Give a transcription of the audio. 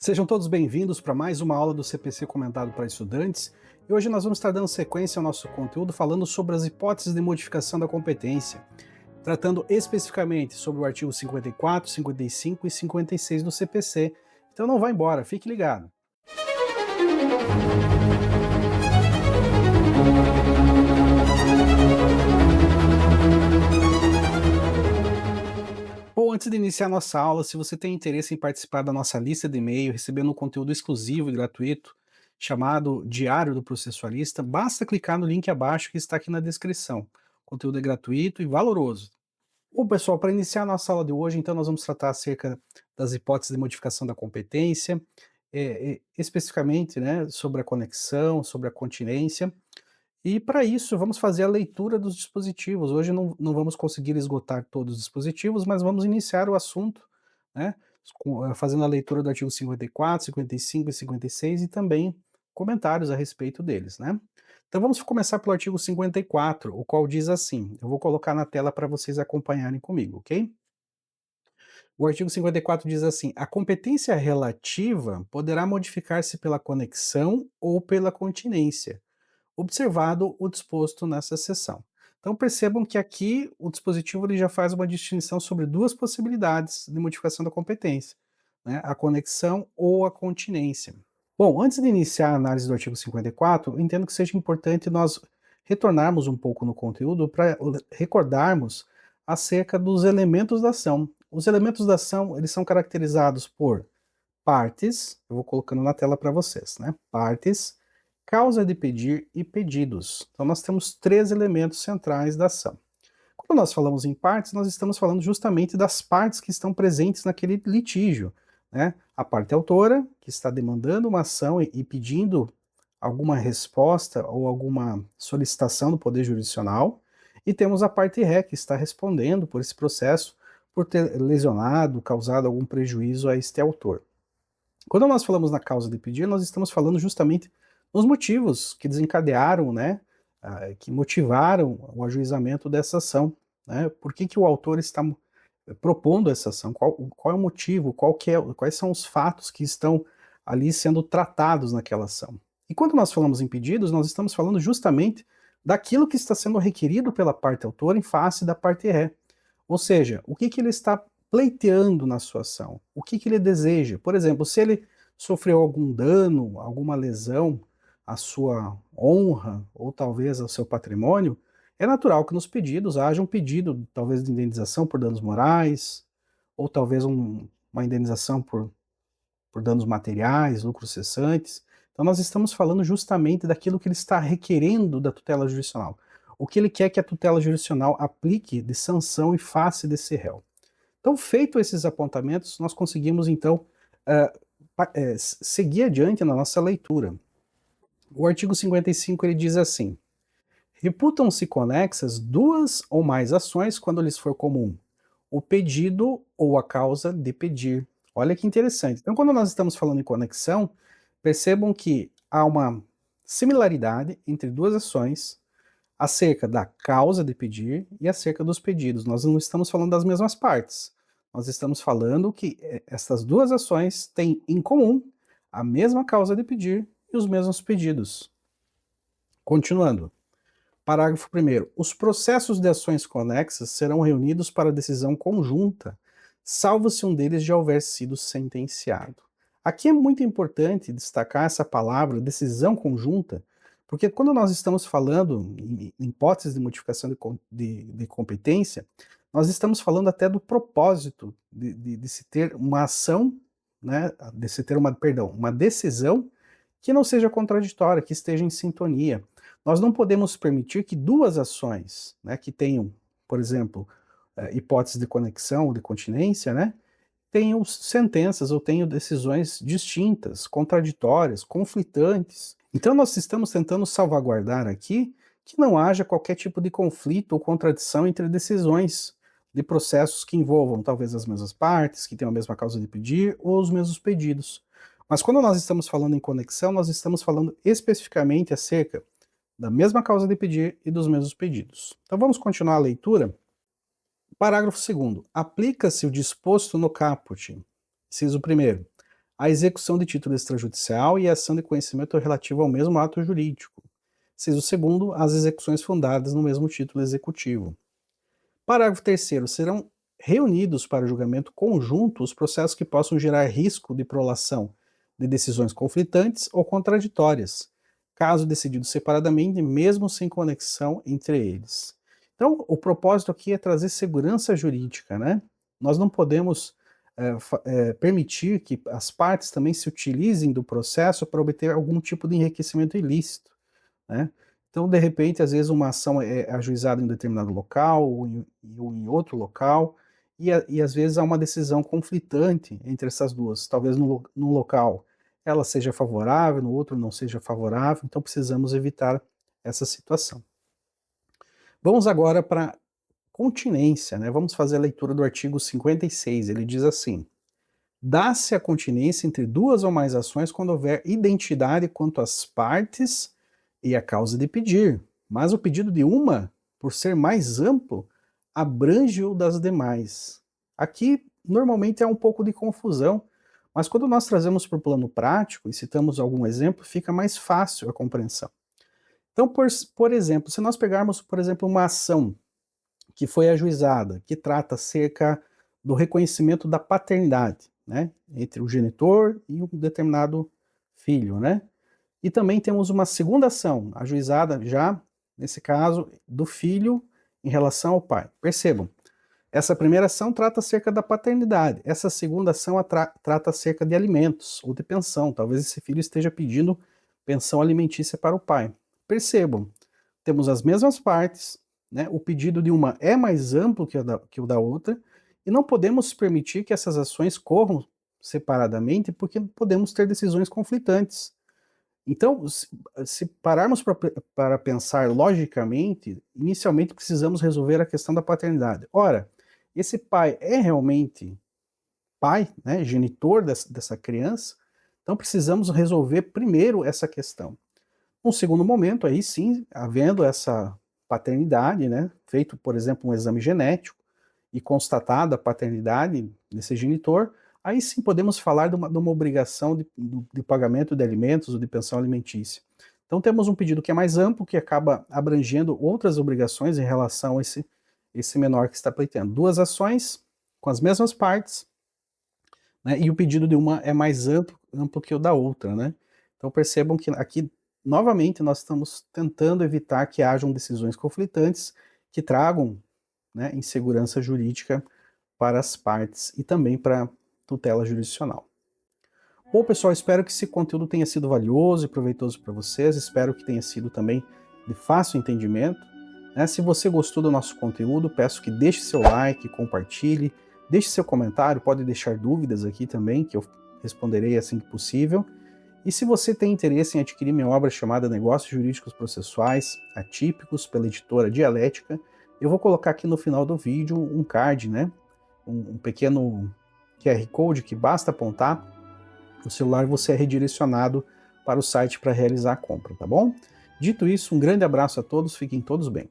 Sejam todos bem-vindos para mais uma aula do CPC comentado para estudantes. E hoje nós vamos estar dando sequência ao nosso conteúdo falando sobre as hipóteses de modificação da competência, tratando especificamente sobre o artigo 54, 55 e 56 do CPC. Então não vá embora, fique ligado. Bom, antes de iniciar a nossa aula, se você tem interesse em participar da nossa lista de e-mail, recebendo um conteúdo exclusivo e gratuito, chamado Diário do Processualista, basta clicar no link abaixo que está aqui na descrição. O conteúdo é gratuito e valoroso. Bom, pessoal, para iniciar a nossa aula de hoje, então, nós vamos tratar acerca das hipóteses de modificação da competência, especificamente, né, sobre a conexão, sobre a continência, e para isso, vamos fazer a leitura dos dispositivos. Hoje não vamos conseguir esgotar todos os dispositivos, mas vamos iniciar o assunto, né, fazendo a leitura do artigo 54, 55 e 56 e também comentários a respeito deles, né. Então vamos começar pelo artigo 54, o qual diz assim, eu vou colocar na tela para vocês acompanharem comigo, ok? O artigo 54 diz assim: a competência relativa poderá modificar-se pela conexão ou pela continência, observado o disposto nessa seção. Então percebam que aqui o dispositivo ele já faz uma distinção sobre duas possibilidades de modificação da competência, né, a conexão ou a continência. Bom, antes de iniciar a análise do artigo 54, eu entendo que seja importante nós retornarmos um pouco no conteúdo para recordarmos acerca dos elementos da ação. Os elementos da ação, eles são caracterizados por partes, eu vou colocando na tela para vocês, né? Partes, causa de pedir e pedidos. Então nós temos três elementos centrais da ação. Quando nós falamos em partes, nós estamos falando justamente das partes que estão presentes naquele litígio, né? A parte autora, que está demandando uma ação e pedindo alguma resposta ou alguma solicitação do Poder Jurisdicional, e temos a parte ré, que está respondendo por esse processo, por ter lesionado, causado algum prejuízo a este autor. Quando nós falamos na causa de pedir, nós estamos falando justamente nos motivos que desencadearam, né, que motivaram o ajuizamento dessa ação, né? Por que o autor está propondo essa ação? Qual é o motivo? Quais são os fatos que estão ali sendo tratados naquela ação? E quando nós falamos em pedidos, nós estamos falando justamente daquilo que está sendo requerido pela parte autora em face da parte ré. Ou seja, o que ele está pleiteando na sua ação? O que ele deseja? Por exemplo, se ele sofreu algum dano, alguma lesão à sua honra ou talvez ao seu patrimônio, é natural que nos pedidos haja um pedido, talvez de indenização por danos morais, ou talvez uma indenização por danos materiais, lucros cessantes. Então nós estamos falando justamente daquilo que ele está requerendo da tutela jurisdicional. O que ele quer que a tutela jurisdicional aplique de sanção em face desse réu. Então, feito esses apontamentos, nós conseguimos então seguir adiante na nossa leitura. O artigo 55 ele diz assim: reputam-se conexas duas ou mais ações quando lhes for comum o pedido ou a causa de pedir. Olha que interessante. Então, quando nós estamos falando em conexão, percebam que há uma similaridade entre duas ações acerca da causa de pedir e acerca dos pedidos. Nós não estamos falando das mesmas partes. Nós estamos falando que essas duas ações têm em comum a mesma causa de pedir e os mesmos pedidos. Continuando. Parágrafo 1º. Os processos de ações conexas serão reunidos para decisão conjunta, salvo se um deles já houver sido sentenciado. Aqui é muito importante destacar essa palavra decisão conjunta, porque quando nós estamos falando em hipóteses de modificação de competência, nós estamos falando até do propósito de se ter uma ação, né, de se ter uma decisão que não seja contraditória, que esteja em sintonia. Nós não podemos permitir que duas ações, né, que tenham, por exemplo, hipóteses de conexão ou de continência, né, tenham sentenças ou tenham decisões distintas, contraditórias, conflitantes. Então nós estamos tentando salvaguardar aqui que não haja qualquer tipo de conflito ou contradição entre decisões de processos que envolvam talvez as mesmas partes, que tenham a mesma causa de pedir ou os mesmos pedidos. Mas quando nós estamos falando em conexão, nós estamos falando especificamente acerca da mesma causa de pedir e dos mesmos pedidos. Então vamos continuar a leitura. Parágrafo 2º. Aplica-se o disposto no caput. Inciso 1º. a execução de título extrajudicial e a ação de conhecimento relativa ao mesmo ato jurídico. Inciso segundo, as execuções fundadas no mesmo título executivo. Parágrafo 3º. Serão reunidos para julgamento conjunto os processos que possam gerar risco de prolação de decisões conflitantes ou contraditórias, caso decididos separadamente, mesmo sem conexão entre eles. Então, o propósito aqui é trazer segurança jurídica, né? Nós não podemos permitir que as partes também se utilizem do processo para obter algum tipo de enriquecimento ilícito, né? Então, de repente, às vezes uma ação é ajuizada em um determinado local ou em outro local, e às vezes há uma decisão conflitante entre essas duas. Talvez num local ela seja favorável, no outro não seja favorável, então precisamos evitar essa situação. Vamos agora para continência, né? Vamos fazer a leitura do artigo 56. Ele diz assim: dá-se a continência entre duas ou mais ações quando houver identidade quanto às partes e a causa de pedir, mas o pedido de uma, por ser mais amplo, abrange o das demais. Aqui, normalmente, há um pouco de confusão, mas quando nós trazemos para o plano prático e citamos algum exemplo, fica mais fácil a compreensão. Então, por exemplo, se nós pegarmos, por exemplo, uma ação que foi ajuizada, que trata acerca do reconhecimento da paternidade, né, entre o genitor e um determinado filho, né? E também temos uma segunda ação, ajuizada já, nesse caso, do filho em relação ao pai. Percebam, essa primeira ação trata acerca da paternidade, essa segunda ação trata acerca de alimentos ou de pensão. Talvez esse filho esteja pedindo pensão alimentícia para o pai. Percebam, temos as mesmas partes, né? O pedido de uma é mais amplo que o da outra, e não podemos permitir que essas ações corram separadamente, porque podemos ter decisões conflitantes. Então, se pararmos para pensar logicamente, inicialmente precisamos resolver a questão da paternidade. Ora, esse pai é realmente pai, né, genitor dessa criança, então precisamos resolver primeiro essa questão. Um segundo momento, aí sim, havendo essa paternidade, né, feito, por exemplo, um exame genético e constatada a paternidade desse genitor, aí sim podemos falar de uma obrigação de pagamento de alimentos ou de pensão alimentícia. Então temos um pedido que é mais amplo, que acaba abrangendo outras obrigações em relação a esse menor que está pleiteando. Duas ações com as mesmas partes, né, e o pedido de uma é mais amplo que o da outra, né? Então percebam que aqui, novamente, nós estamos tentando evitar que hajam decisões conflitantes que tragam, né, insegurança jurídica para as partes e também para a tutela jurisdicional. Bom, pessoal, espero que esse conteúdo tenha sido valioso e proveitoso para vocês, espero que tenha sido também de fácil entendimento, né? Se você gostou do nosso conteúdo, peço que deixe seu like, compartilhe, deixe seu comentário, pode deixar dúvidas aqui também, que eu responderei assim que possível. E se você tem interesse em adquirir minha obra chamada Negócios Jurídicos Processuais Atípicos, pela editora Dialética, eu vou colocar aqui no final do vídeo um card, né? Um pequeno QR Code que basta apontar o celular e você é redirecionado para o site para realizar a compra, tá bom? Dito isso, um grande abraço a todos, fiquem todos bem.